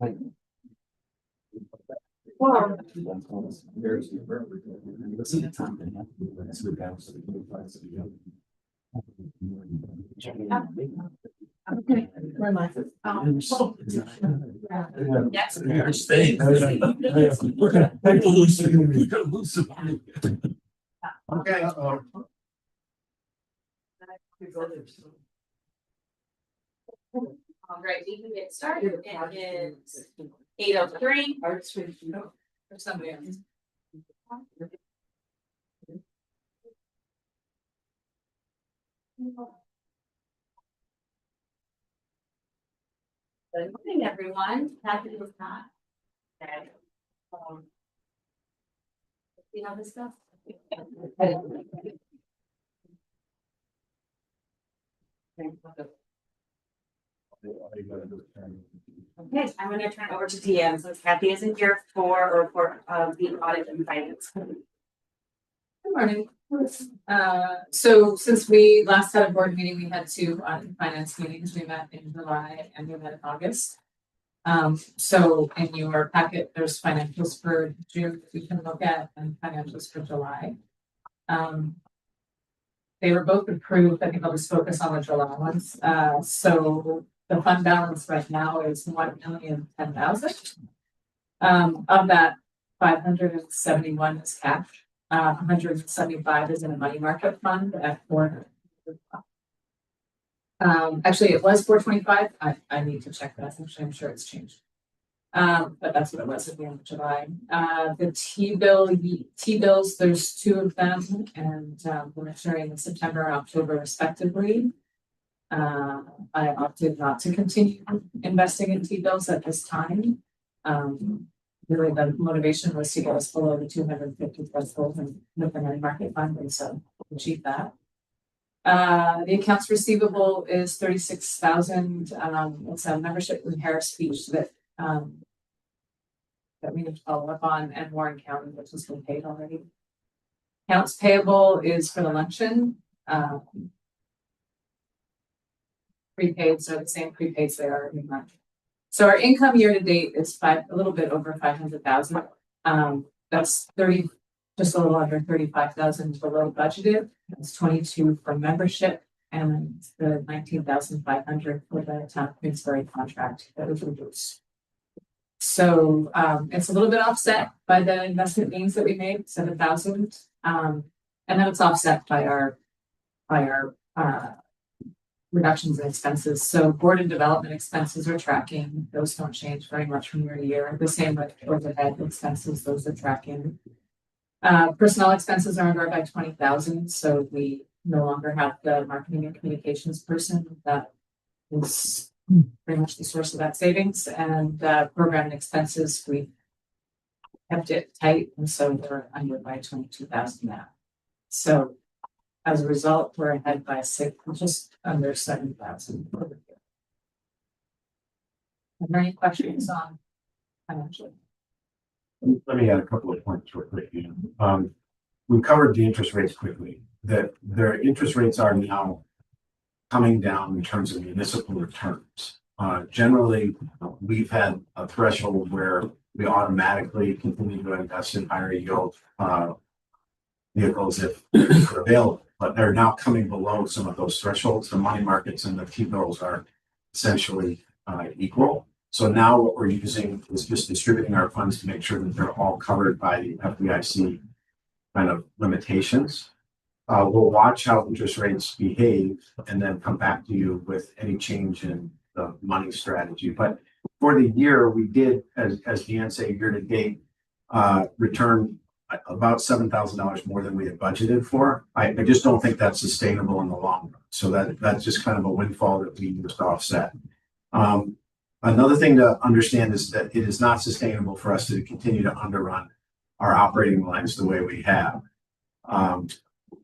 Okay, where am I? Yes. You're staying. We're gonna lose. We're gonna lose some. Okay. All right, we can get started. It is 8:03. For somebody else. Good morning, everyone. Happy to not. See how this goes? Okay, I'm going to turn over to DM since Kathy isn't here for a report of the audit and finance. Good morning. So since we last had a board meeting, we had two finance meetings. We met in July and we met in August. So in your packet, there's financials for June that we can look at and financials for July. They were both approved. I think I'll just focus on the July ones. So the fund balance right now is $1,010,000. Of that, 571 is cash. 175 is in a money market fund at 400. Actually, it was 425. I need to check that. Actually, I'm sure it's changed. But that's what it was at the end of July. The T-bills, there's two of them, and we're maturing in September and October respectively. I opted not to continue investing in T-bills at this time. Really, the motivation was to get us below the 250 threshold and with the money market fund, and so achieve that. The accounts receivable is 36,000. It's a membership with Harris Beach that we need to follow up on, and Warren County, which has been paid already. Accounts payable is for the luncheon. Prepaids are the same prepaids they are every month. So our income year to date is a little bit over 500,000. That's just a little under 35,000 below budgeted. That's 22 for membership and the 19,500 for the town of Queensbury contract that was reduced. So it's a little bit offset by the investment gains that we made, 7,000, and then it's offset by our reductions in expenses. So board and development expenses are tracking; those don't change very much from year to year. The same with overhead expenses; those are tracking. Personnel expenses are under by 20,000, so we no longer have the marketing and communications person. That is pretty much the source of that savings. And program expenses, we kept it tight, and so we're under by 22,000 now. So as a result, we're ahead by just under 7,000 over here. Are there any questions on financial? Let me add a couple of points real quick. We covered the interest rates quickly. That their interest rates are now coming down in terms of municipal returns. Generally, we've had a threshold where we automatically continue to invest in higher yield vehicles if they're available, but they're now coming below some of those thresholds. The money markets and the T-bills are essentially equal. So now what we're using is just distributing our funds to make sure that they're all covered by the FDIC kind of limitations. We'll watch how interest rates behave and then come back to you with any change in the money strategy. But for the year, we did, as Deanne said, year to date, return about $7,000 more than we had budgeted for. I just don't think that's sustainable in the long run. So that's just kind of a windfall that we used to offset. Another thing to understand is that it is not sustainable for us to continue to underrun our operating lines the way we have.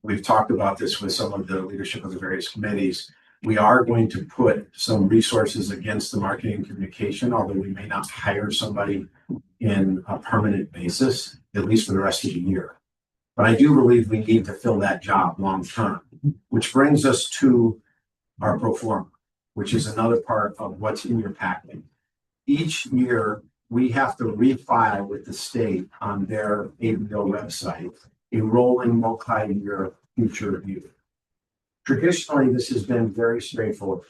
We've talked about this with some of the leadership of the various committees. We are going to put some resources against the marketing and communication, although we may not hire somebody in a permanent basis, at least for the rest of the year. But I do believe we need to fill that job long term, which brings us to our pro forma, which is another part of what's in your packet. each year we have to refile with the state on their ABO website, a rolling multi-year future review. Traditionally, this has been very straightforward.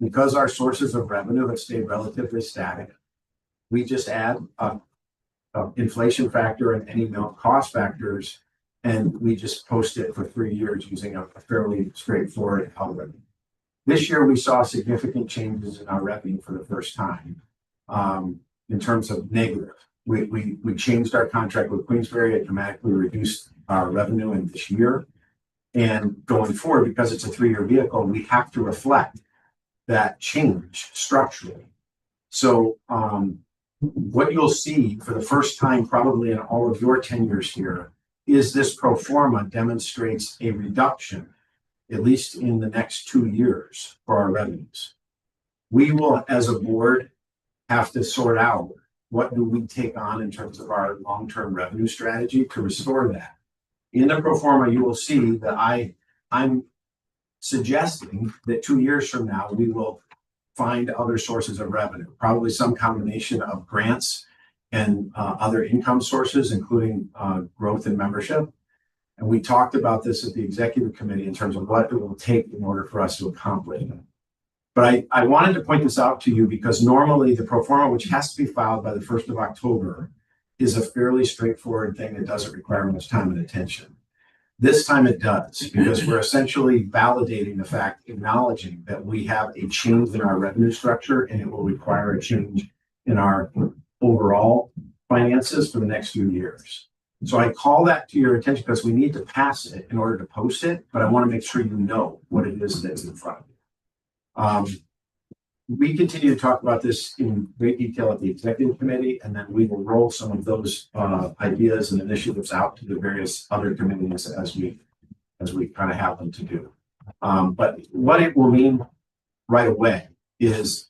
Because our sources of revenue have stayed relatively static, we just add a inflation factor and any known cost factors, and we just post it for 3 years using a fairly straightforward algorithm. This year, we saw significant changes in our revenue for the first time in terms of negative. We changed our contract with Queensberry. It dramatically reduced our revenue in this year. And going forward, because it's a 3-year vehicle, we have to reflect that change structurally. So what you'll see for the first time, probably in all of your tenures here, is this pro forma demonstrates a reduction, at least in the next 2 years, for our revenues. We will, as a board, have to sort out what do we take on in terms of our long-term revenue strategy to restore that. In the pro forma, you will see that I'm suggesting that 2 years from now, we will find other sources of revenue, probably some combination of grants and other income sources, including growth in membership. And we talked about this at the executive committee in terms of what it will take in order for us to accomplish it. But I wanted to point this out to you because normally the pro forma, which has to be filed by the 1st of October, is a fairly straightforward thing that doesn't require much time and attention. This time it does, because we're essentially validating the fact, acknowledging that we have a change in our revenue structure and it will require a change in our overall finances for the next few years. So I call that to your attention because we need to pass it in order to post it, but I want to make sure you know what it is that's in front of you. We continue to talk about this in great detail at the executive committee, and then we will roll some of those ideas and initiatives out to the various other committees as we kind of have them to do. But what it will mean right away is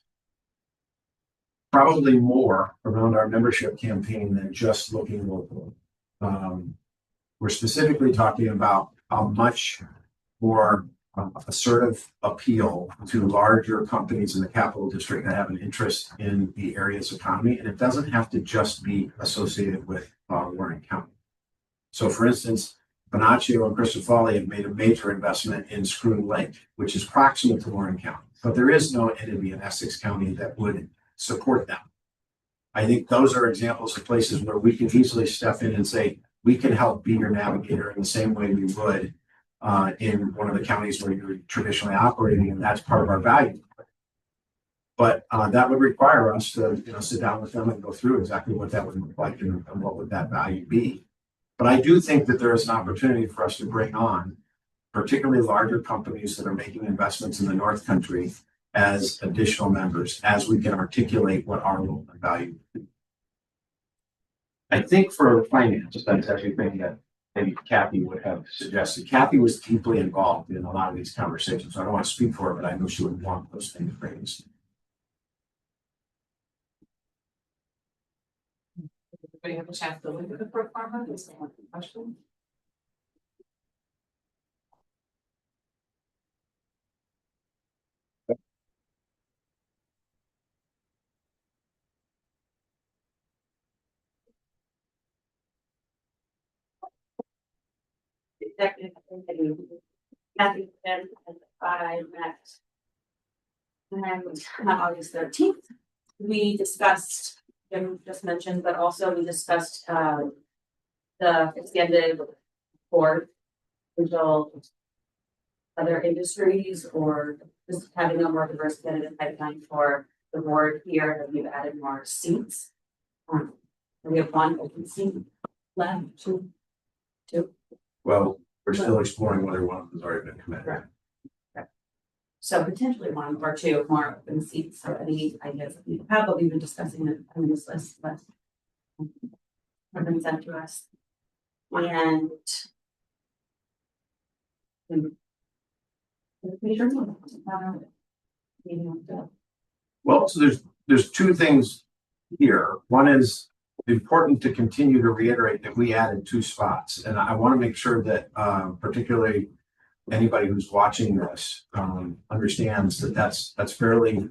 probably more around our membership campaign than just looking local. We're specifically talking about a much more assertive appeal to larger companies in the capital district that have an interest in the area's economy. And it doesn't have to just be associated with Warren County. So for instance, Bonaccio and Cristofali have made a major investment in Scroon Lake, which is proximal to Warren County, but there is no entity in Essex County that would support them. I think those are examples of places where we can easily step in and say, we can help be your navigator in the same way we would in one of the counties where you're traditionally operating, and that's part of our value. But that would require us to sit down with them and go through exactly what that would look like and what would that value be. But I do think that there is an opportunity for us to bring on particularly larger companies that are making investments in the North Country as additional members, as we can articulate what our role and value would be. I think for finance, that's actually a thing that maybe Kathy would have suggested. Kathy was deeply involved in a lot of these conversations. So I don't want to speak for her, but I know she would want those things raised. Everybody have a chance to look at the pro forma? Does anyone have a question? Executive committee, Kathy and I met on August 13th. We discussed, Jim just mentioned, but also we discussed the extended board until other industries or just having a more diverse candidate pipeline for the board here, that we've added more seats. We have one open seat left, two. Well, we're still exploring whether one has already been committed. Correct. So potentially one or two more open seats. So any ideas that we have, but we've been discussing it on this list, but have been sent to us. And Well, so there's two things here. One is important to continue to reiterate that we added 2 spots, and I want to make sure that particularly anybody who's watching this understands that that's fairly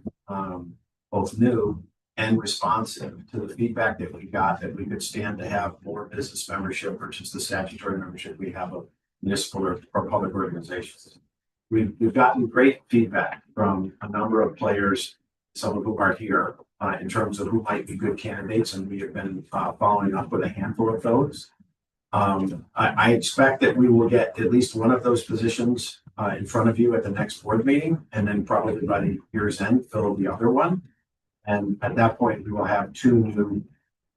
both new and responsive to the feedback that we got, that we could stand to have more business membership versus the statutory membership we have of municipal or public organizations. We've gotten great feedback from a number of players, some of whom are here, in terms of who might be good candidates, and we have been following up with a handful of those. I expect that we will get at least one of those positions in front of you at the next board meeting, and then probably by the year's end, fill the other one. And at that point, we will have 2 new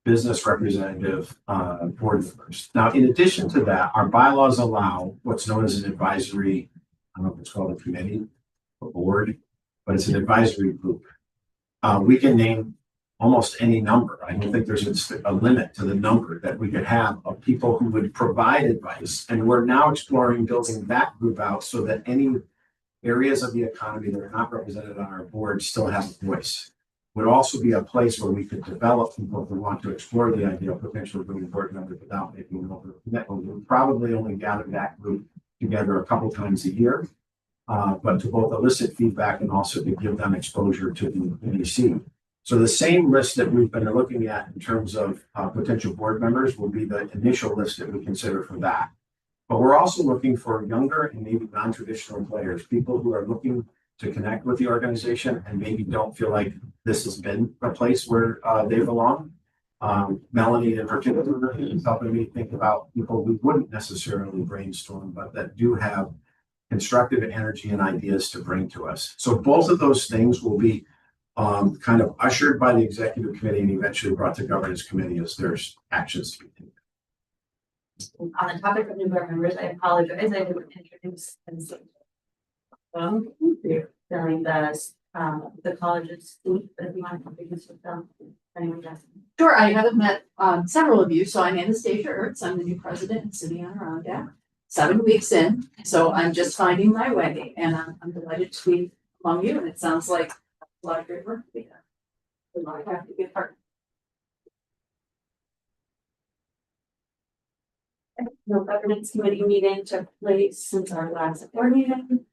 business representative board members. Now, in addition to that, our bylaws allow what's known as an advisory, I don't know if it's called a committee or board, but it's an advisory group. We can name almost any number. I don't think there's a limit to the number that we could have of people who would provide advice. And we're now exploring building that group out so that any areas of the economy that are not represented on our board still have a voice. Would also be a place where we could develop people who want to explore the idea of potentially bringing board members without making an over commitment. We'll probably only gather that group together a couple times a year, but to both elicit feedback and also to give them exposure to the EDC. So the same list that we've been looking at in terms of potential board members will be the initial list that we consider for that. But we're also looking for younger and maybe non-traditional players, people who are looking to connect with the organization and maybe don't feel like this has been a place where they belong. Melanie in particular is helping me think about people who wouldn't necessarily brainstorm, but that do have constructive energy and ideas to bring to us. So both of those things will be kind of ushered by the executive committee and eventually brought to governance committee as there's actions to be taken. On the topic of new board members, I apologize. I didn't introduce filling the college's seat, but if you want to introduce yourself, anyone does. Sure, I haven't met several of you, so I'm Anastasia Ertz. I'm the new president in City Adirondack. 7 weeks in, so I'm just finding my way, and I'm delighted to be among you. And it sounds like a lot of great work to be done. We might have to be a partner. No governance committee meeting took place since our last board meeting.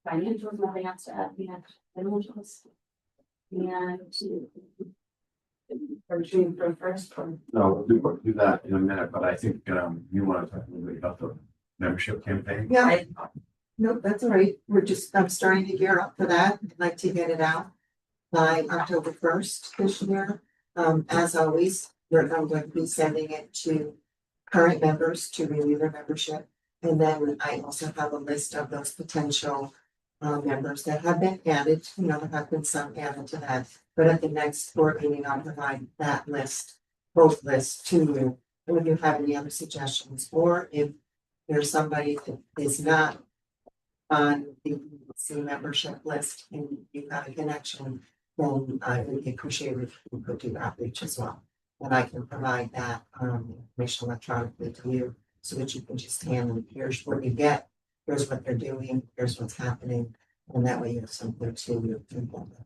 Financials, nothing else to add, financials. And for June for first one. No, we'll do that in a minute, but I think you want to talk a little bit about the membership campaign. Yeah, no, that's all right. I'm starting to gear up for that. I'd like to get it out by October 1st this year. As always, I'm going to be sending it to current members to renew their membership. And then I also have a list of those potential members that have been added. You know, there have been some added to that. But at the next board meeting, I'll provide that list, both lists to you. And if you have any other suggestions, or if there's somebody that is not on the EDC membership list and you have a connection, then I would appreciate it if you could do outreach as well. And I can provide that information electronically to you so that you can just handle, here's what you get, here's what they're doing, here's what's happening, and that way you have something to implement.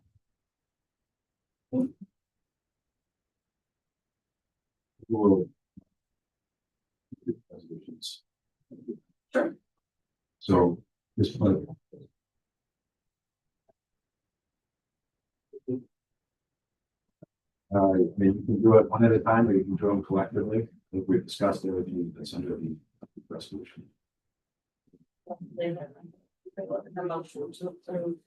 We'll do resolutions. Sure. So this one. Maybe you can do it one at a time, or you can do them collectively. I think we've discussed everything that's under the resolution. The motion to approve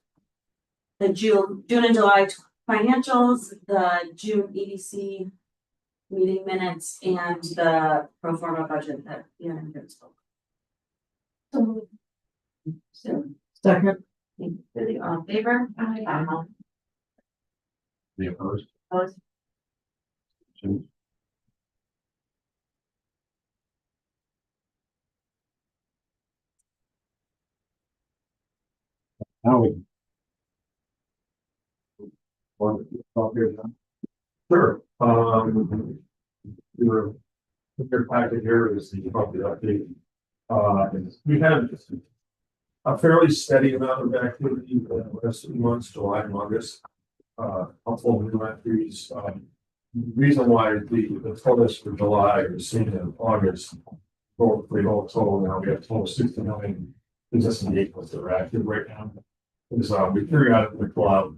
the June and July financials, the June EDC meeting minutes, and the pro forma budget that Ian spoke. So Second. really all in favor? Any opposed? Opposed? Now we. Want to talk here, John? Sure. Your packet here is the public update. We had a fairly steady amount of activity in the last 2 months, July and August. Couple of new entries. The reason why the totals for July are seen in August, both the whole total now, we have total 60 million business engagements that are active right now. Is we periodically pull out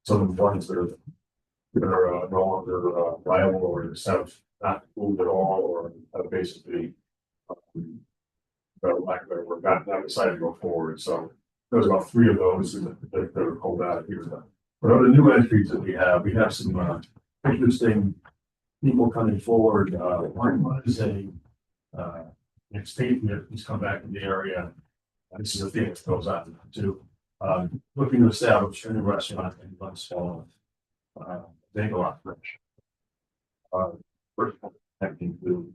some of the ones that are no longer viable or just have not moved at all or have basically lack of better word, not decided to go forward. So there's about 3 of those that are pulled out of here. But of the new entries that we have some interesting people coming forward. One is a expatriate who's come back in the area. This is a thing that goes on too. Looking to establish a new restaurant in Glens Falls. Bagel operation. First connecting to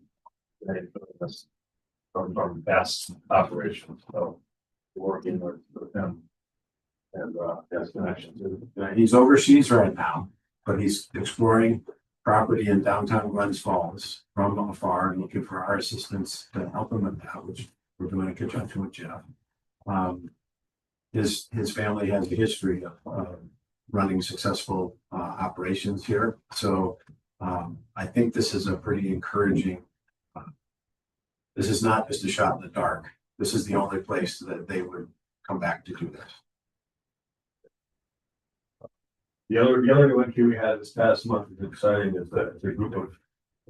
from past operations. So we're working with them and has connections. He's overseas right now, but he's exploring property in downtown Glens Falls from afar and looking for our assistance to help him with that, which we're doing in conjunction with Jeff. His family has a history of running successful operations here. So I think this is a pretty encouraging. This is not just a shot in the dark. This is the only place that they would come back to do this. The other new entry we had this past month is exciting. Is that it's a group of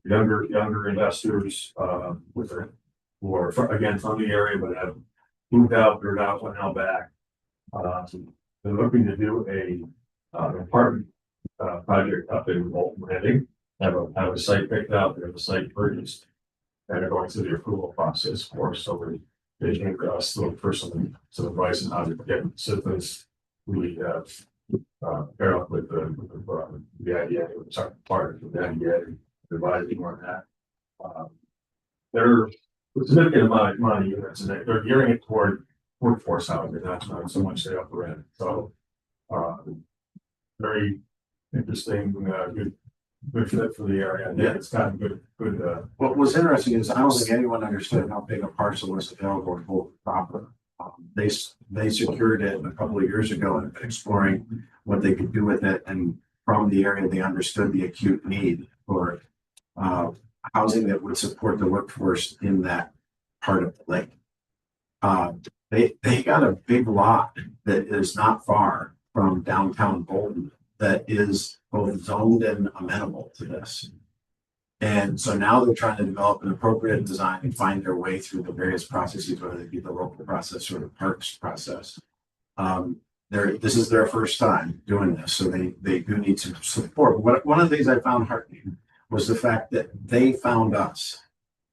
younger investors who are again from the area but have moved out, they're now back. They're looking to do an apartment project up in Bolton Landing. Have a site picked out. They have a site purchased, and they're going through the approval process for us. So they came to us looking for some advice on how to get citizens. We have pair up with the idea, sorry, partners with the idea, advising on that. They're a significant amount of money units, and they're gearing it toward workforce housing, not so much the upper end. So very interesting, good fit for the area. Yeah, it's got good. What was interesting is I don't think anyone understood how big a parcel was available to hold proper. They secured it a couple of years ago and have been exploring what they could do with it. And from the area, they understood the acute need for housing that would support the workforce in that part of the lake. They got a big lot that is not far from downtown Bolton that is both zoned and amenable to this. And so now they're trying to develop an appropriate design and find their way through the various processes, whether they be the local process or the parks process. This is their first time doing this, so they do need some support. One of the things I found heartening was the fact that they found us.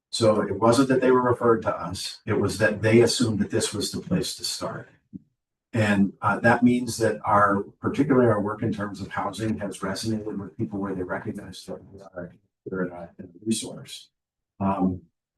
So it wasn't that they were referred to us, it was that they assumed that this was the place to start. And that means that particularly our work in terms of housing has resonated with people where they recognize that they're a resource.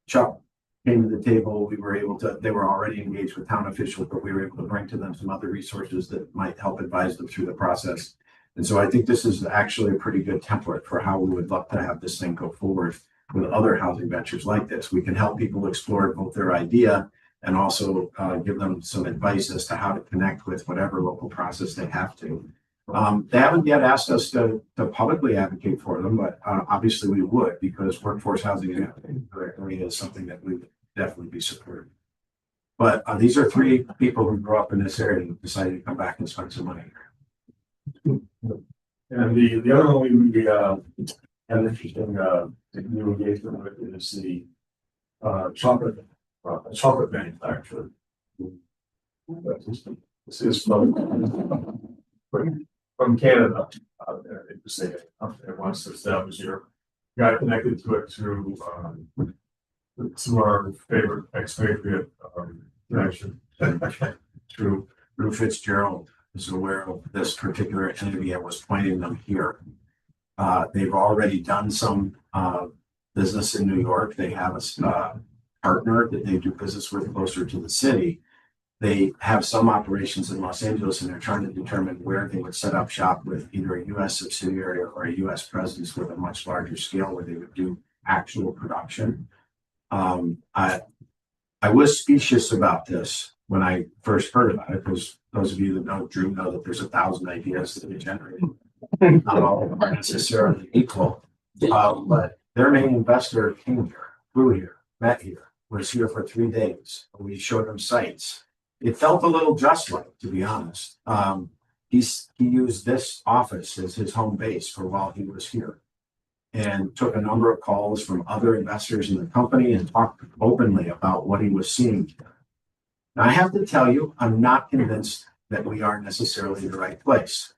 Chuck came to the table. They were already engaged with town officials, but we were able to bring to them some other resources that might help advise them through the process. And so I think this is actually a pretty good template for how we would love to have this thing go forward with other housing ventures like this. We can help people explore both their idea and also give them some advice as to how to connect with whatever local process they have to. They haven't yet asked us to publicly advocate for them, but obviously we would, because workforce housing area is something that we would definitely be supportive. But these are 3 people who grew up in this area and decided to come back and spend some money here. And the other one we had an interesting new engagement with is the chocolate manufacturer. This is from Canada. They just say it wants to establish here. Got connected to it through some of our favorite expatriate connection. Through Fitzgerald is aware of this particular entity and was pointing them here. They've already done some business in New York. They have a partner that they do business with closer to the city. They have some operations in Los Angeles, and they're trying to determine where they would set up shop with either a U.S. subsidiary or a U.S. presence with a much larger scale where they would do actual production. I was specious about this when I first heard about it, because those of you that know Drew know that there's 1,000 ideas that we generated. Not all of them are necessarily equal, but their main investor came here, flew here, met here, was here for 3 days. We showed them sites. It felt a little just like, to be honest. he used this office as his home base for while he was here. And took a number of calls from other investors in the company and talked openly about what he was seeing. Now, I have to tell you, I'm not convinced that we are necessarily in the right place.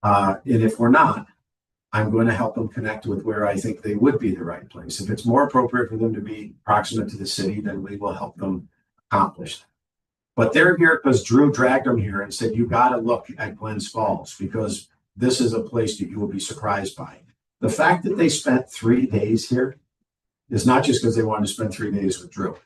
And if we're not, I'm going to help them connect with where I think they would be the right place. If it's more appropriate for them to be proximate to the city, then we will help them accomplish that. But they're here because Drew dragged them here and said, you got to look at Glens Falls because this is a place that you will be surprised by. The fact that they spent 3 days here is not just because they wanted to spend 3 days with Drew,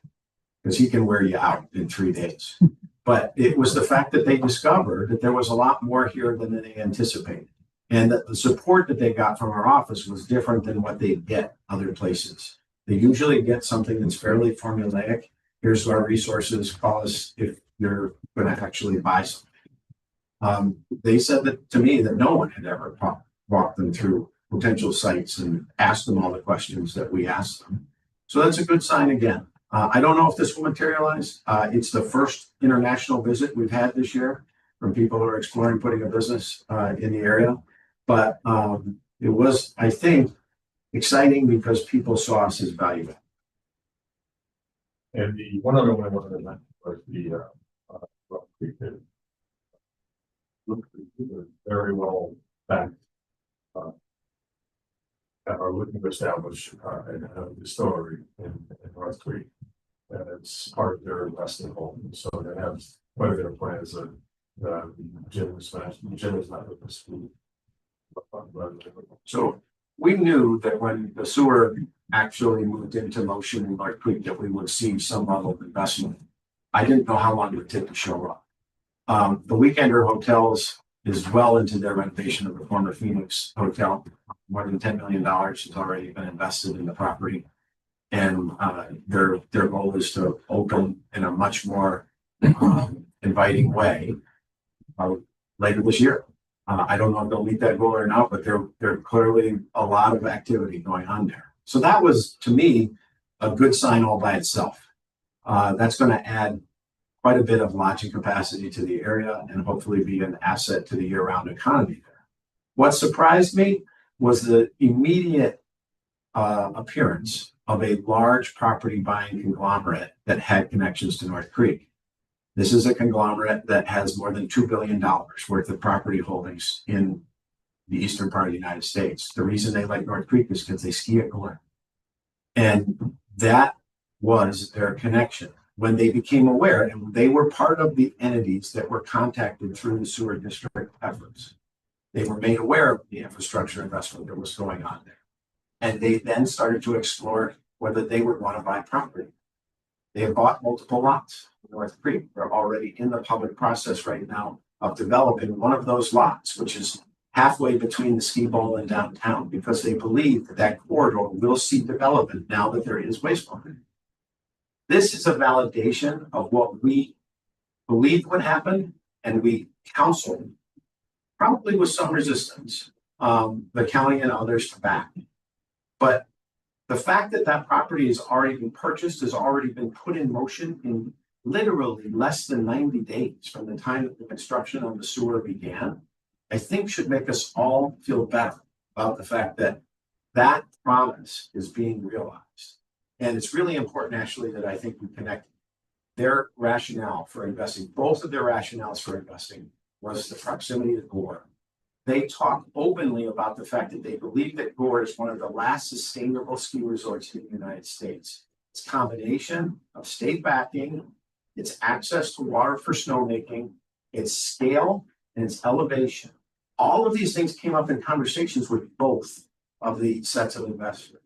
because he can wear you out in 3 days. But it was the fact that they discovered that there was a lot more here than they anticipated. And that the support that they got from our office was different than what they get other places. They usually get something that's fairly formulaic. Here's our resources, call us if you're going to actually buy something. They said that to me that no one had ever walked them through potential sites and asked them all the questions that we asked them. So that's a good sign again. I don't know if this will materialize. It's the first international visit we've had this year from people who are exploring putting a business in the area. But it was, I think, exciting because people saw us as value. And the one other one I wanted to mention was the Rock Creek bid. Looked very well backed. That are looking to establish a distillery in North Creek. And it's part of their investment home. So they have quite a bit of plans that Jim was mentioned. Jim is not with us. So we knew that when the sewer actually moved into motion in North Creek that we would see some level of investment. I didn't know how long it would take to show up. The Weekender Hotels is well into their renovation of the former Phoenix Hotel. More than $10 million has already been invested in the property. And their goal is to open in a much more inviting way later this year. I don't know if they'll meet that goal or not, but there clearly a lot of activity going on there. So that was, to me, a good sign all by itself. That's going to add quite a bit of lodging capacity to the area and hopefully be an asset to the year-round economy there. What surprised me was the immediate appearance of a large property buying conglomerate that had connections to North Creek. This is a conglomerate that has more than $2 billion worth of property holdings in the eastern part of the United States. The reason they like North Creek is because they ski at Glen. And that was their connection. When they became aware, and they were part of the entities that were contacted through the sewer district efforts, they were made aware of the infrastructure investment that was going on there. And they then started to explore whether they would want to buy property. They have bought multiple lots in North Creek. They're already in the public process right now of developing one of those lots, which is halfway between the ski bowl and downtown, because they believe that that corridor will see development now that there is wastewater. This is a validation of what we believed would happen, and we counseled, probably with some resistance, the county and others to back. But the fact that that property has already been purchased, has already been put in motion in literally less than 90 days from the time that the construction on the sewer began, I think should make us all feel better about the fact that that promise is being realized. And it's really important, actually, that I think we connect their rationale for investing. Both of their rationales for investing was the proximity to Gore. They talk openly about the fact that they believe that Gore is one of the last sustainable ski resorts in the United States. It's a combination of state backing, its access to water for snowmaking, its scale, and its elevation. All of these things came up in conversations with both of the sets of investors.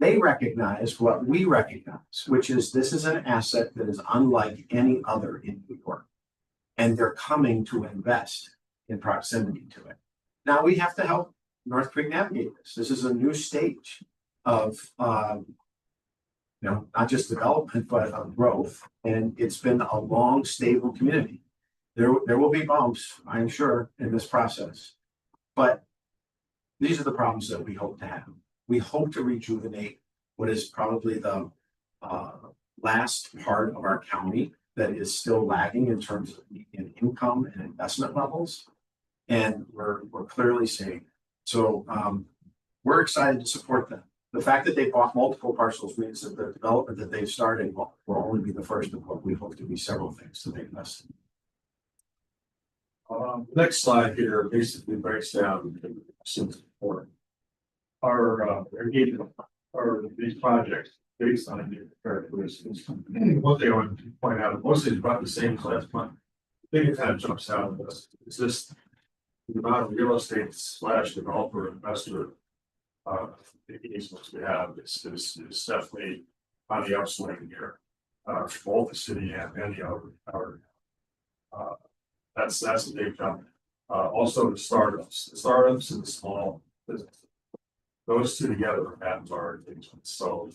They recognize what we recognize, which is this is an asset that is unlike any other in New York. And they're coming to invest in proximity to it. Now we have to help North Creek navigate this. This is a new stage of, not just development, but of growth. And it's been a long, stable community. There will be bumps, I'm sure, in this process. But these are the problems that we hope to have. We hope to rejuvenate what is probably the last part of our county that is still lagging in terms of income and investment levels. And we're clearly seeing. So we're excited to support them. The fact that they bought multiple parcels means that the development that they've started will only be the first of what we hope to be several things to make us. Next slide here basically breaks down some support. Our engagement or these projects based on the characteristics. One thing I want to point out, mostly is about the same as last month. I think it kind of jumps out at us. It's just the amount of real estate / developer investor engagements we have is definitely on the upswing here. For both the city and the other. That's a big jump. Also the startups and the small businesses. Those two together have our engagements. So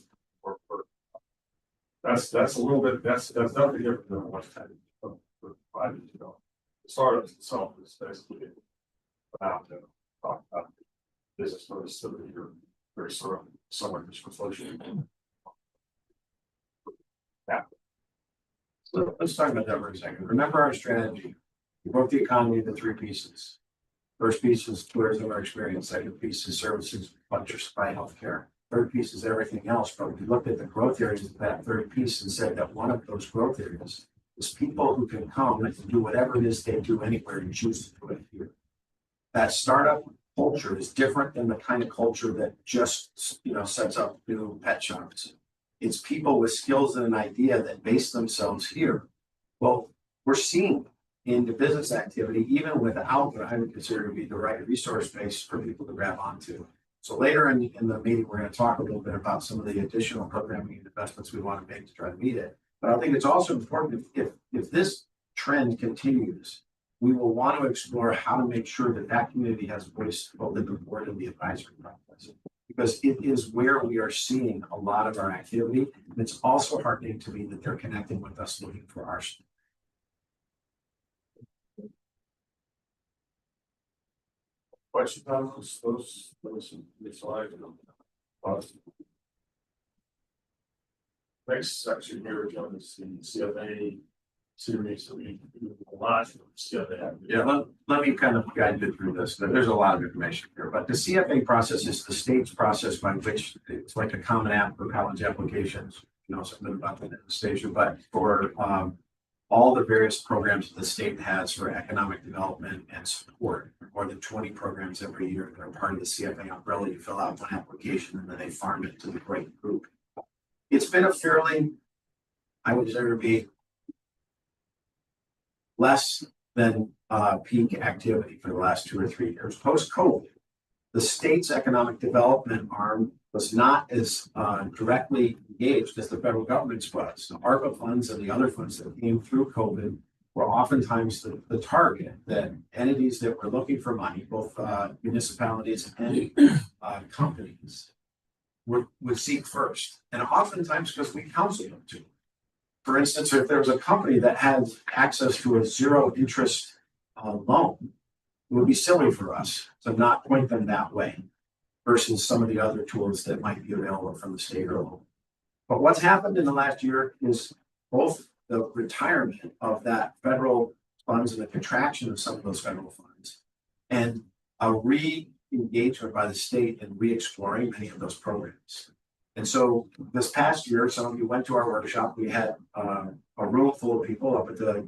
that's a little bit, that's nothing different than what kind of provided, you know. The startups itself is basically about to talk about business notice so that you're very sort of somewhat just reflection. Yeah. So let's talk about that for a second. Remember our strategy. We broke the economy into 3 pieces. First piece is tourism or experience. Second piece is services, buttressed by healthcare. Third piece is everything else. But we looked at the growth areas of that third piece and said that one of those growth areas is people who can come and do whatever it is they do anywhere and choose to do it here. That startup culture is different than the kind of culture that just, you know, sets up new pet shops. It's people with skills and an idea that base themselves here. Well, we're seeing in the business activity, even without what I would consider to be the right resource base for people to grab onto. So later in the meeting, we're going to talk a little bit about some of the additional programming and investments we want to make to try to meet it. But I think it's also important if this trend continues, we will want to explore how to make sure that that community has voice both in the board and the advisory process, because it is where we are seeing a lot of our activity. And it's also heartening to me that they're connecting with us looking for our stuff. Questions on those slides? Next section here, John, is the CFA series that we do a lot of CFA. Yeah, let me kind of guide you through this. There's a lot of information here, but the CFA process is the state's process by which it's like a common app for college applications. You know, something about that in the station, but for all the various programs that the state has for economic development and support, more than 20 programs every year that are part of the CFA umbrella. You fill out one application and then they farm it to the great group. It's been a fairly, I would consider to be less than peak activity for the last 2 or 3 years. Post-COVID, the state's economic development arm was not as directly engaged as the federal government's was. The ARPA funds and the other funds that came through COVID were oftentimes the target that entities that were looking for money, both municipalities and companies, would seek first. And oftentimes because we counsel them to. For instance, if there was a company that had access to a 0 interest loan, it would be silly for us to not point them that way versus some of the other tools that might be available from the state or local. But what's happened in the last year is both the retirement of that federal funds and the contraction of some of those federal funds and a re-engagement by the state in re-exploring many of those programs. And so this past year, some of you went to our workshop. We had a room full of people up at the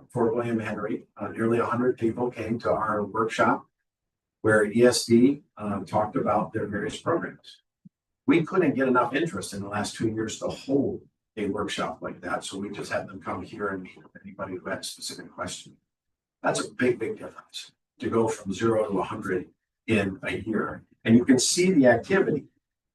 Fort William Henry. Nearly 100 people came to our workshop where ESD talked about their various programs. We couldn't get enough interest in the last 2 years to hold a workshop like that. So we just had them come here and meet with anybody who had a specific question. That's a big, big difference to go from 0 to 100 in a year. And you can see the activity.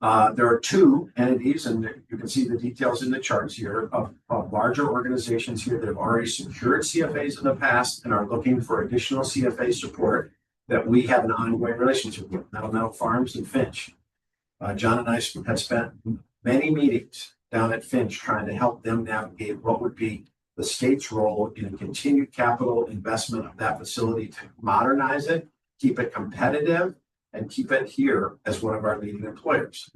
There are 2 entities, and you can see the details in the charts here of larger organizations here that have already secured CFAs in the past and are looking for additional CFA support that we have an ongoing relationship with, Meadow Farms and Finch. John and I have spent many meetings down at Finch trying to help them navigate what would be the state's role in continued capital investment of that facility to modernize it, keep it competitive, and keep it here as one of our leading employers.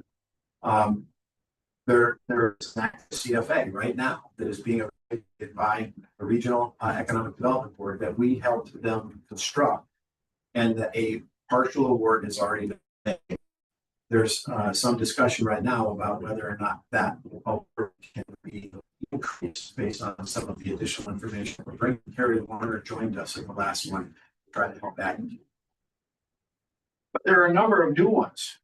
There's an active CFA right now that is being evaluated by a regional economic development board that we helped them construct and that a partial award is already been made. There's some discussion right now about whether or not that award can be increased based on some of the additional information. Harry Warner joined us in the last one to try to help that. But there are a number of new ones.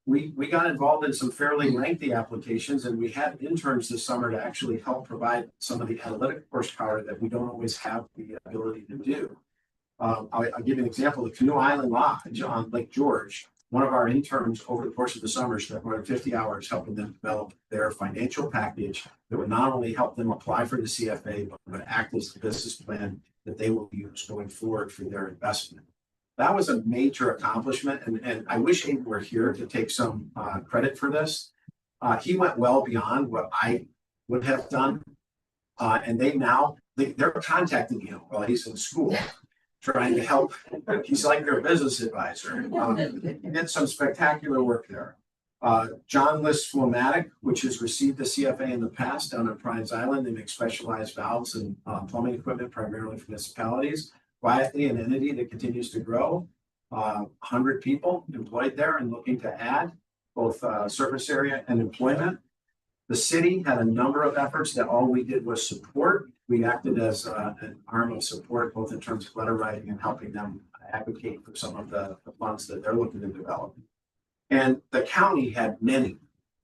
We got involved in some fairly lengthy applications, and we had interns this summer to actually help provide some of the analytic horsepower that we don't always have the ability to do. I'll give you an example. The Canoe Island Lodge on Lake George, one of our interns over the course of the summer spent more than 50 hours helping them develop their financial package that would not only help them apply for the CFA, but would act as the business plan that they will use going forward for their investment. That was a major accomplishment, and I wish Abe were here to take some credit for this. He went well beyond what I would have done, and they're contacting him while he's in school, trying to help. He's like their business advisor. He did some spectacular work there. John List Flomatic, which has received the CFA in the past down at Prize Island. They make specialized valves and plumbing equipment primarily for municipalities. Quietly, an entity that continues to grow. 100 people employed there and looking to add both surface area and employment. The city had a number of efforts that all we did was support. We acted as an arm of support, both in terms of letter writing and helping them advocate for some of the funds that they're looking to develop. And the county had many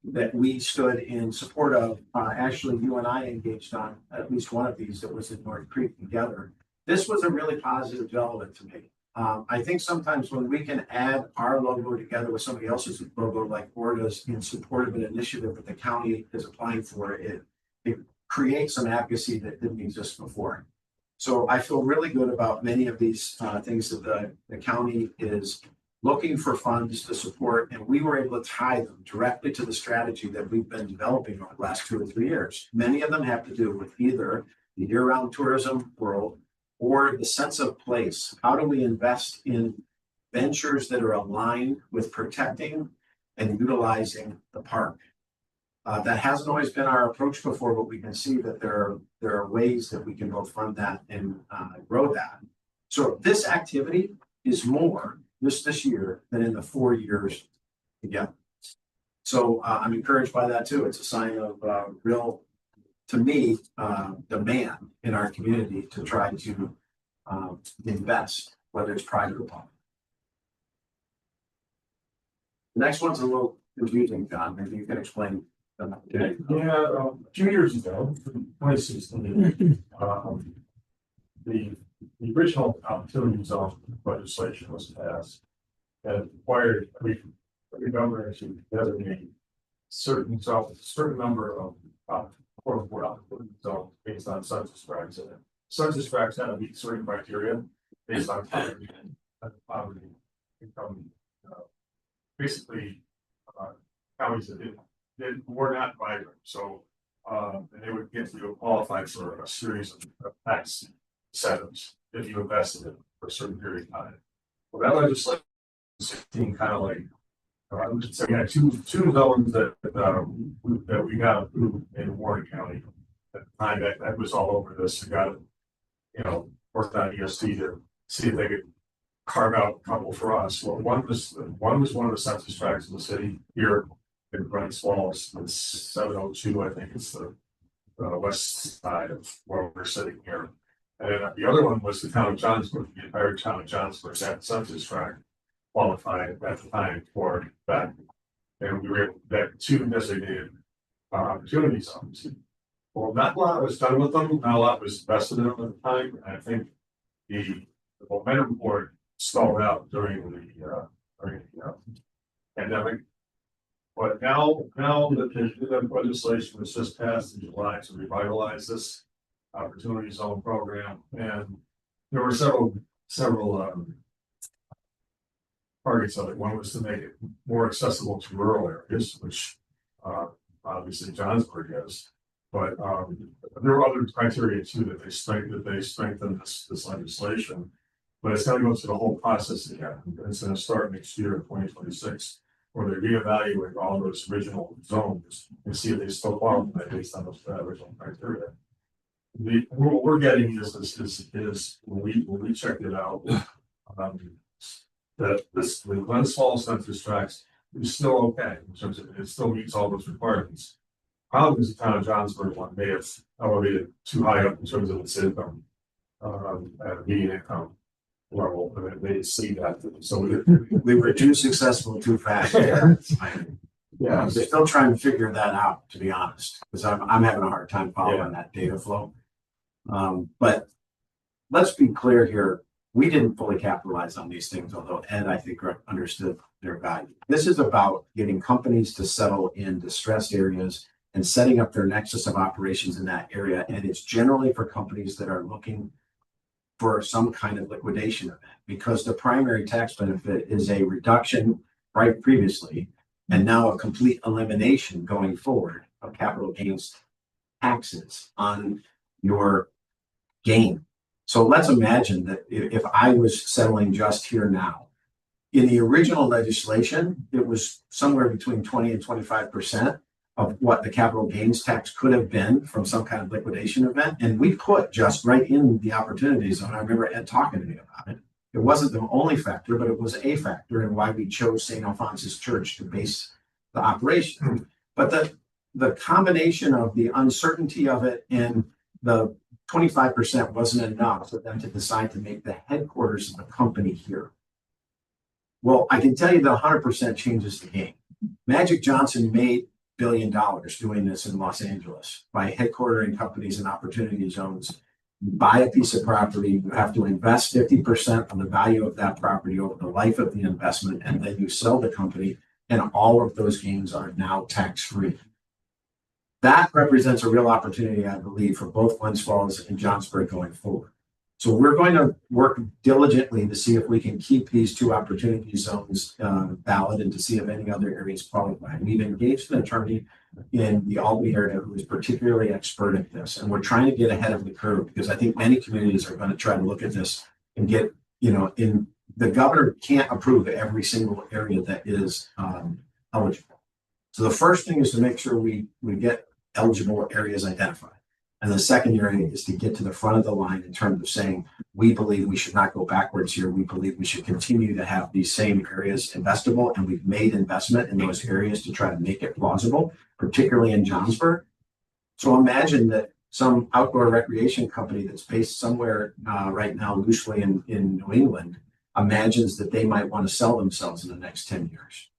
that we stood in support of. Actually, you and I engaged on at least one of these that was in North Creek together. This was a really positive development to me. I think sometimes when we can add our logo together with somebody else's logo, like Borda's, in support of an initiative that the county is applying for, it creates some advocacy that didn't exist before. So I feel really good about many of these things that the county is looking for funds to support, and we were able to tie them directly to the strategy that we've been developing over the last 2 or 3 years. Many of them have to do with either the year-round tourism world or the sense of place. How do we invest in ventures that are aligned with protecting and utilizing the park? That hasn't always been our approach before, but we can see that there are ways that we can both fund that and grow that. So this activity is more this year than in the 4 years together. So I'm encouraged by that too. It's a sign of real, to me, demand in our community to try to invest, whether it's private or public. The next one's a little confusing, John. Maybe you can explain. Yeah, 2 years ago, 2016, the original opportunity zone legislation was passed and required every governor to designate certain number of quote unquote opportunity zones based on census tracts. And census tracts had to meet certain criteria based on poverty, income, basically counties that were not vibrant. So and they would get you qualified for a series of tax incentives if you invested in for a certain period of time. Well, that legislation 16 kind of like I would say we had two zones that we got approved in Warren County at the time. That was all over this. We got it, worked on ESD to see if they could carve out a couple for us. Well, one was one of the census tracts in the city here in Brents Falls. It's 702, I think it's the west side of where we're sitting here. And then the other one was the town of Johnsburg. The entire town of Johnsburg that census tract qualified at the time for that. And we were able to get 2 designated opportunity zones. Well, not a lot was done with them. Not a lot was invested in them at the time. And I think the momentum for it stalled out during the pandemic. But now that the legislation was just passed in July to revitalize this opportunity zone program, and there were several targets of it. One was to make it more accessible to rural areas, which obviously Johnsburg is. But there were other criteria too that they strengthened this legislation. But it's going to go through the whole process again. It's going to start next year in 2026, where they reevaluate all those original zones and see if they still qualify based on those original criteria. What we're getting is when we checked it out, The Glens Falls census tracts is still okay in terms of it still meets all those requirements. Probably the town of Johnsburg one may have elevated too high up in terms of its income, at a median income level, and it may see that, so We were too successful too fast. Yeah, they're still trying to figure that out, to be honest, because I'm having a hard time following that data flow. But let's be clear here. We didn't fully capitalize on these things, although Ed, I think, understood their value. This is about getting companies to settle in distressed areas and setting up their nexus of operations in that area. And it's generally for companies that are looking for some kind of liquidation event, because the primary tax benefit is a reduction right previously, and now a complete elimination going forward of capital gains taxes on your gain. So let's imagine that if I was settling just here now, in the original legislation, it was somewhere between 20 and 25% of what the capital gains tax could have been from some kind of liquidation event. And we put just right in the opportunity zone. I remember Ed talking to me about it. It wasn't the only factor, but it was a factor in why we chose St. Alphonsus Church to base the operation. But the combination of the uncertainty of it and the 25% wasn't enough for them to decide to make the headquarters of the company here. Well, I can tell you that 100% changes the game. Magic Johnson made $1 billion doing this in Los Angeles by headquartering companies in opportunity zones. You buy a piece of property, you have to invest 50% of the value of that property over the life of the investment, and then you sell the company, and all of those gains are now tax-free. That represents a real opportunity, I believe, for both Glens Falls and Johnsburg going forward. So we're going to work diligently to see if we can keep these two opportunity zones valid and to see if any other areas qualify. We've engaged an attorney in the Albany area who is particularly expert at this, and we're trying to get ahead of the curve because I think many communities are going to try to look at this and get, the governor can't approve every single area that is eligible. So the first thing is to make sure we get eligible areas identified. And the second area is to get to the front of the line in terms of saying, we believe we should not go backwards here. We believe we should continue to have these same areas investable. And we've made investment in those areas to try to make it plausible, particularly in Johnsburg. So imagine that some outdoor recreation company that's based somewhere right now loosely in New England imagines that they might want to sell themselves in the next 10 years.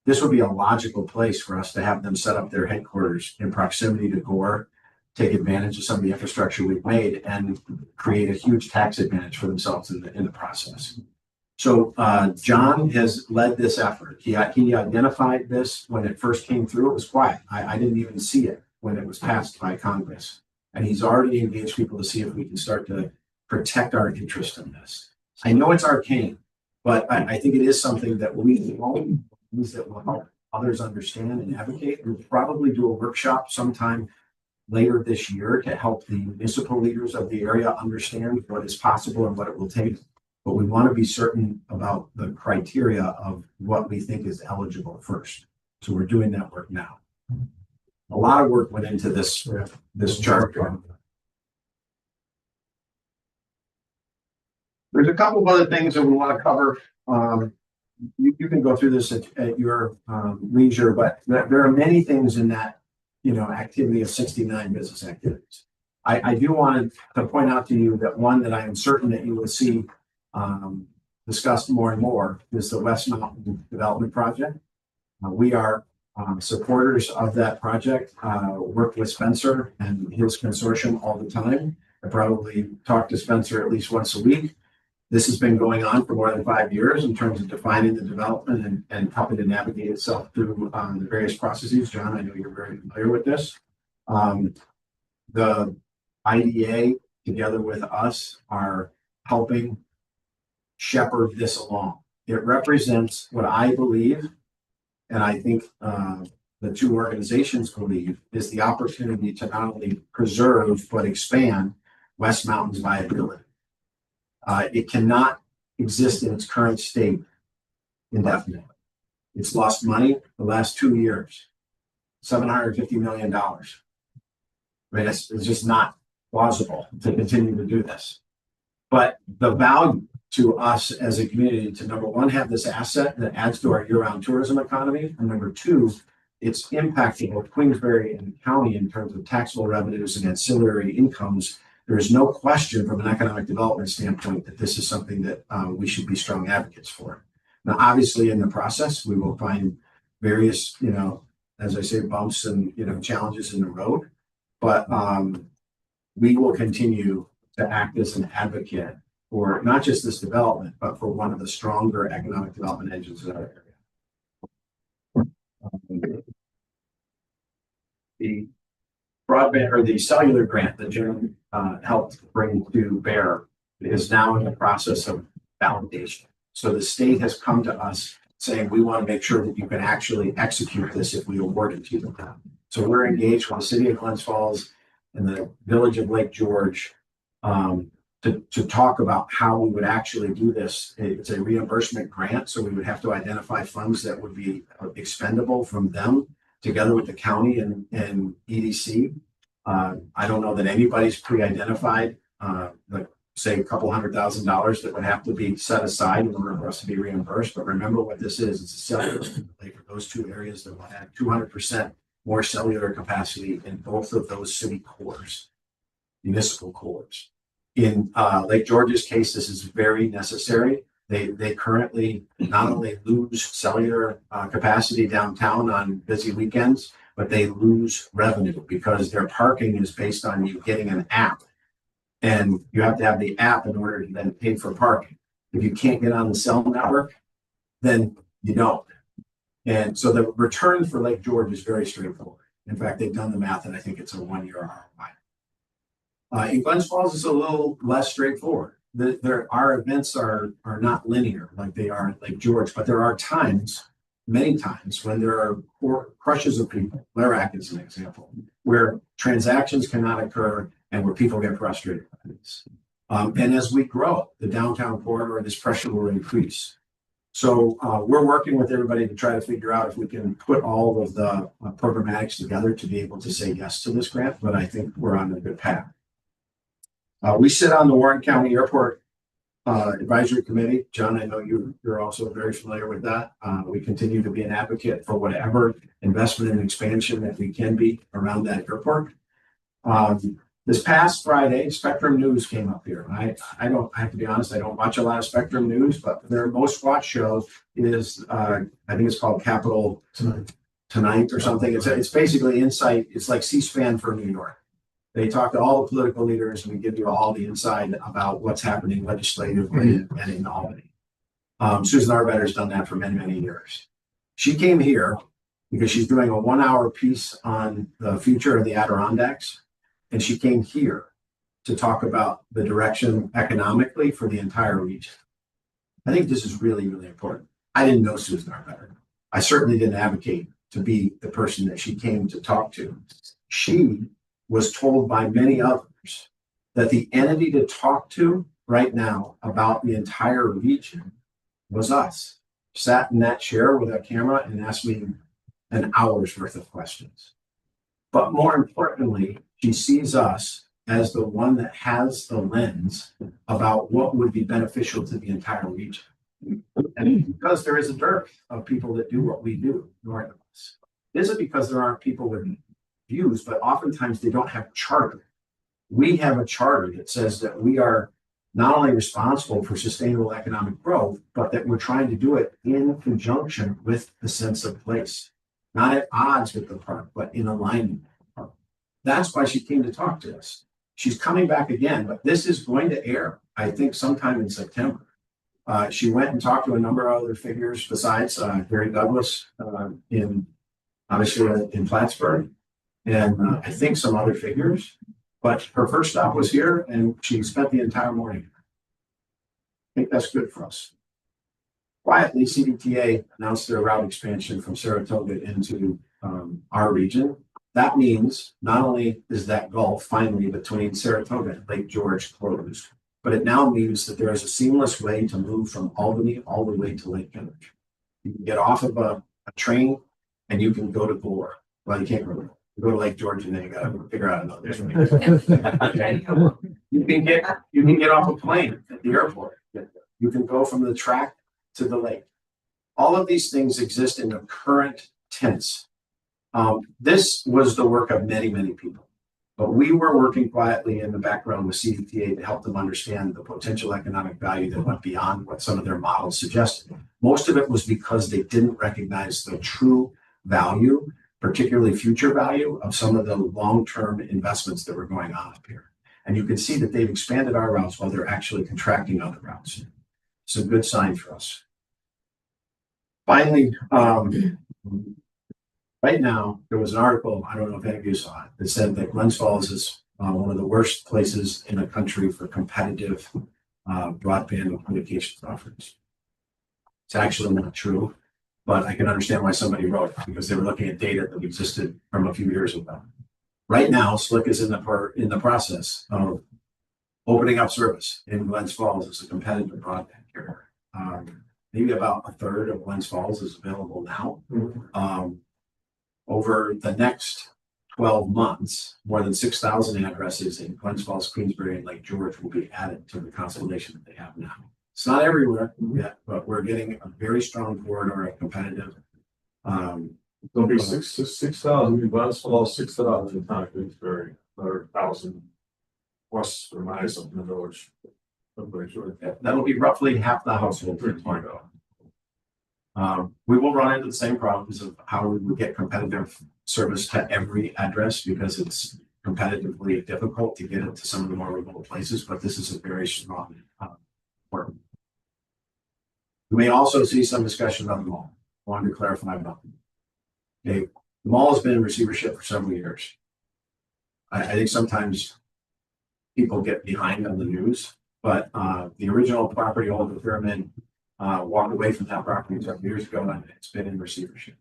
This would be a logical place for us to have them set up their headquarters in proximity to Gore, take advantage of some of the infrastructure we've made, and create a huge tax advantage for themselves in the process. So John has led this effort. He identified this when it first came through. It was quiet. I didn't even see it when it was passed by Congress. And he's already engaged people to see if we can start to protect our interest in this. I know it's arcane, but I think it is something that we all that will help others understand and advocate. We'll probably do a workshop sometime later this year to help the municipal leaders of the area understand what is possible and what it will take. But we want to be certain about the criteria of what we think is eligible first. So we're doing that work now. A lot of work went into this chart. There's a couple of other things that we want to cover. You can go through this at your leisure, but there are many things in that activity of 69 business activities. I do want to point out to you that one that I am certain that you will see discussed more and more is the West Mountain Development Project. We are supporters of that project, work with Spencer and his consortium all the time. I probably talk to Spencer at least once a week. This has been going on for more than 5 years in terms of defining the development and helping to navigate itself through the various processes. John, I know you're very familiar with this. The IDA, together with us, are helping shepherd this along. It represents what I believe, and I think the two organizations believe, is the opportunity to not only preserve but expand West Mountain's viability. It cannot exist in its current state indefinitely. It's lost money the last 2 years, $750 million. Right? It's just not plausible to continue to do this. But the value to us as a community to, number one, have this asset that adds to our year-round tourism economy, and number two, it's impacting both Queensbury and the county in terms of taxable revenues and ancillary incomes. There is no question from an economic development standpoint that this is something that we should be strong advocates for. Now, obviously, in the process, we will find various, as I say, bumps and, challenges in the road, but we will continue to act as an advocate for not just this development, but for one of the stronger economic development engines in our area. The broadband or the cellular grant that Jim helped bring to bear is now in the process of validation. So the state has come to us saying, we want to make sure that you can actually execute this if we award it to you. So we're engaged with the city of Glens Falls and the village of Lake George to talk about how we would actually do this. It's a reimbursement grant, so we would have to identify funds that would be expendable from them together with the county and EDC. I don't know that anybody's pre-identified, like say a couple $100,000 that would have to be set aside in order for us to be reimbursed. But remember what this is. It's a cellular overlay for those two areas that will have 200% more cellular capacity in both of those city cores, municipal cores. In Lake George's case, this is very necessary. They currently not only lose cellular capacity downtown on busy weekends, but they lose revenue because their parking is based on you getting an app. And you have to have the app in order to then pay for parking. If you can't get on the cell network, then you don't. And so the return for Lake George is very straightforward. In fact, they've done the math, and I think it's a 1-year ROI. In Glens Falls, it's a little less straightforward. Our events are not linear like they are at Lake George, but there are times, many times, when there are crushes of people. Larac is an example, where transactions cannot occur and where people get frustrated by this. And as we grow the downtown corridor, this pressure will increase. So we're working with everybody to try to figure out if we can put all of the programmatics together to be able to say yes to this grant, but I think we're on a good path. We sit on the Warren County Airport Advisory Committee. John, I know you're also very familiar with that. We continue to be an advocate for whatever investment and expansion that we can be around that airport. This past Friday, Spectrum News came up here. I have to be honest, I don't watch a lot of Spectrum News, but their most watched show is, I think it's called Capital Tonight or something. It's basically insight. It's like C-SPAN for New York. They talk to all the political leaders and we give you all the insight about what's happening legislatively and in Albany. Susan Arbetter has done that for many, many years. She came here because she's doing a 1-hour piece on the future of the Adirondacks. And she came here to talk about the direction economically for the entire region. I think this is really, really important. I didn't know Susan Arbetter. I certainly didn't advocate to be the person that she came to talk to. She was told by many others that the entity to talk to right now about the entire region was us. Sat in that chair with a camera and asked me an hour's worth of questions. But more importantly, she sees us as the one that has the lens about what would be beneficial to the entire region. And because there is a dearth of people that do what we do north of us. It isn't because there aren't people with views, but oftentimes they don't have charter. We have a charter that says that we are not only responsible for sustainable economic growth, but that we're trying to do it in conjunction with the sense of place, not at odds with the park, but in alignment with the park. That's why she came to talk to us. She's coming back again, but this is going to air, I think, sometime in September. She went and talked to a number of other figures besides Gary Douglas obviously in Plattsburgh, and I think some other figures. But her first stop was here, and she spent the entire morning. I think that's good for us. Quietly, CDTA announced their route expansion from Saratoga into our region. That means not only is that gulf finally between Saratoga and Lake George closed, but it now means that there is a seamless way to move from Albany all the way to Lake George. You can get off of a train and you can go to Gore. Well, you can't really go to Lake George and then you got to figure out another way. You can get off a plane at the airport. You can go from the track to the lake. All of these things exist in the current tense. This was the work of many, many people, but we were working quietly in the background with CDTA to help them understand the potential economic value that went beyond what some of their models suggested. Most of it was because they didn't recognize the true value, particularly future value, of some of the long-term investments that were going on up here. And you can see that they've expanded our routes while they're actually contracting other routes. It's a good sign for us. Finally, right now, there was an article, I don't know if any of you saw it, that said that Glens Falls is one of the worst places in the country for competitive broadband and communications offerings. It's actually not true, but I can understand why somebody wrote it, because they were looking at data that existed from a few years ago. Right now, Slick is in the process of opening up service in Glens Falls as a competitive broadband carrier. Maybe about a third of Glens Falls is available now. Over the next 12 months, more than 6,000 addresses in Glens Falls, Queensbury, and Lake George will be added to the constellation that they have now. It's not everywhere yet, but we're getting a very strong corridor of competitive. There'll be 6,000 in Glens Falls, 6,000 in Queensbury, another 1,000 plus or minus up in the village. I'm pretty sure. That'll be roughly half the household. We will run into the same problems of how we would get competitive service to every address, because it's competitively difficult to get it to some of the more remote places, but this is a very strong work. We may also see some discussion about the mall. I wanted to clarify about them. Okay, the mall has been in receivership for several years. I think sometimes people get behind on the news, but the original property holder Pyramid walked away from that property several years ago, and it's been in receivership.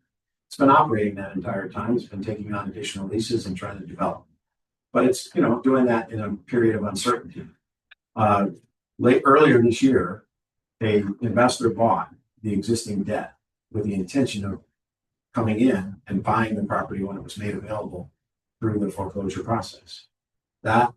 It's been operating that entire time. It's been taking on additional leases and trying to develop, but it's doing that in a period of uncertainty. Earlier this year, an investor bought the existing debt with the intention of coming in and buying the property when it was made available through the foreclosure process. That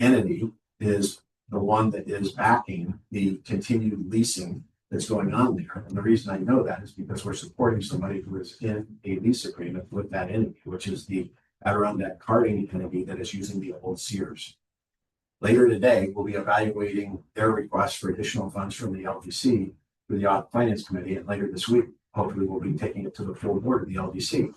entity is the one that is backing the continued leasing that's going on there. And the reason I know that is because we're supporting somebody who is in a lease agreement with that entity, which is the Adirondack Carding entity that is using the old Sears. Later today, we'll be evaluating their request for additional funds from the LDC through the Audit Finance Committee, and later this week, hopefully we'll be taking it to the full board of the LDC.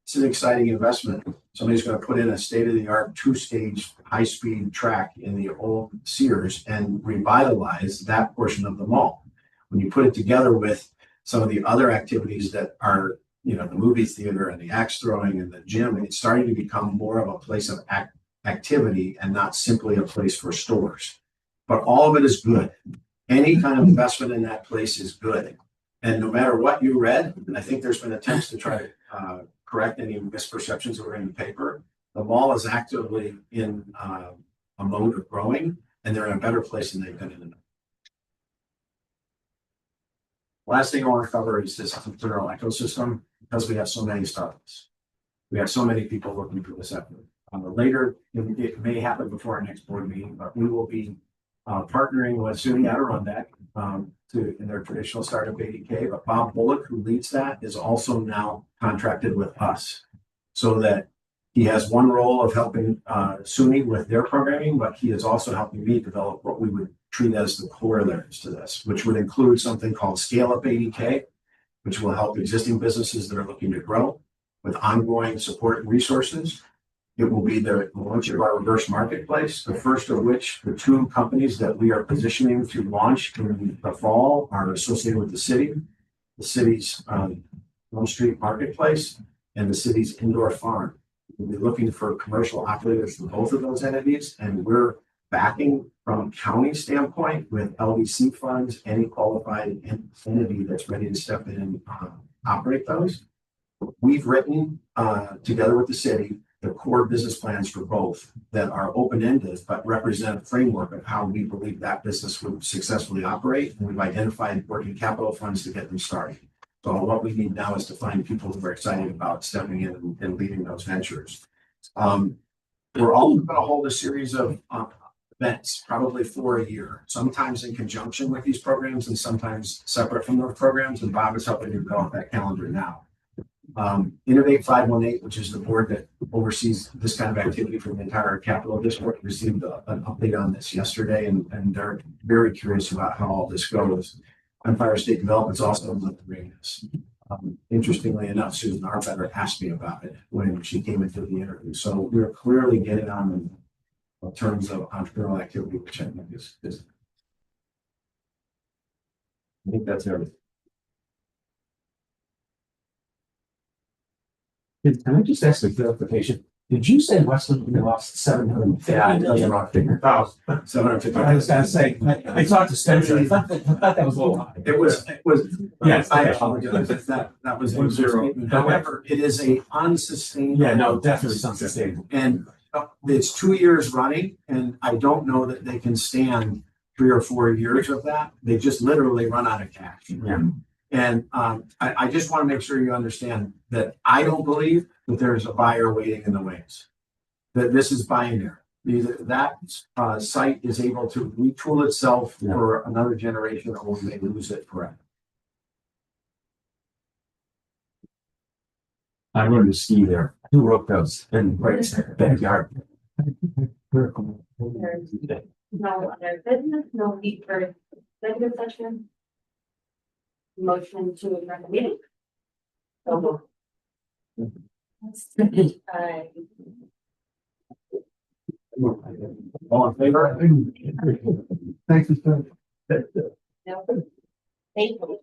It's an exciting investment. Somebody's going to put in a state-of-the-art 2-stage high-speed track in the old Sears and revitalize that portion of the mall. When you put it together with some of the other activities that are, the movie theater and the axe throwing and the gym, it's starting to become more of a place of activity and not simply a place for stores. But all of it is good. Any kind of investment in that place is good. And no matter what you read, I think there's been attempts to try to correct any misperceptions that were in the paper. The mall is actively in a mode of growing, and they're in a better place than they've been in. Last thing I want to cover is this entrepreneurial ecosystem, because we have so many startups. We have so many people working for this effort. Later, it may happen before our next board meeting, but we will be partnering with SUNY Adirondack in their traditional startup ADK. But Bob Bullock, who leads that, is also now contracted with us, so that he has one role of helping SUNY with their programming, but he is also helping me develop what we would treat as the corollaries to this, which would include something called Scale Up ADK, which will help existing businesses that are looking to grow with ongoing support and resources. It will be the launch of our reverse marketplace, the first of which the 2 companies that we are positioning to launch in the fall are associated with the city's Wall Street marketplace and the city's indoor farm. We'll be looking for commercial operators for both of those entities, and we're backing from a county standpoint with LDC funds, any qualified entity that's ready to step in and operate those. We've written together with the city the core business plans for both that are open-ended, but represent a framework of how we believe that business would successfully opeate. And we've identified working capital funds to get them started. So what we need now is to find people who are excited about stepping in and leading those ventures. We're also going to hold a series of events, probably for a year, sometimes in conjunction with these programs and sometimes separate from those programs. And Bob is helping to develop that calendar now. Innovate 518, which is the board that oversees this kind of activity for the entire Capital District, received an update on this yesterday, and they're very curious about how all this goes. Empire State Development's also in the this. Interestingly enough, Susan Arbetter asked me about it when she came into the interview. So we're clearly getting on in terms of entrepreneurial activity, which I think is I think that's everything. Can I just ask a clarification? Did you say Westland lost 750? Yeah, that's a wrong figure. 750. I was gonna say, I talked to Spencer, I thought that was a little high. It was, Yes. I apologize, that was It was zero. However, it is a unsustainable. Yeah, no, definitely it's unsustainable. And it's 2 years running, and I don't know that they can stand 3 or 4 years of that. They just literally run out of cash. Yeah. And I just want to make sure you understand that I don't believe that there's a buyer waiting in the wings. That this is binary. Either that site is able to retool itself for another generation, or we may lose it forever. I learned to ski there. 2 rope those in right backyard. There's no other business, no need for executive session. Motion to adjourn the meeting. So moved. All in favor? Thanks, Mr. No. Thank you.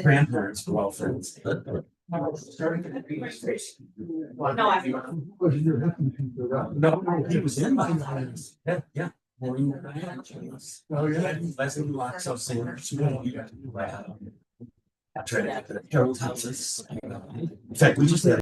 Grandparents were all friends. No, No, he was in my life. Yeah. Maureen and I had a chance. Oh, yeah. Leslie locks up Sanders. I tried to get the Harold houses. In fact, we just had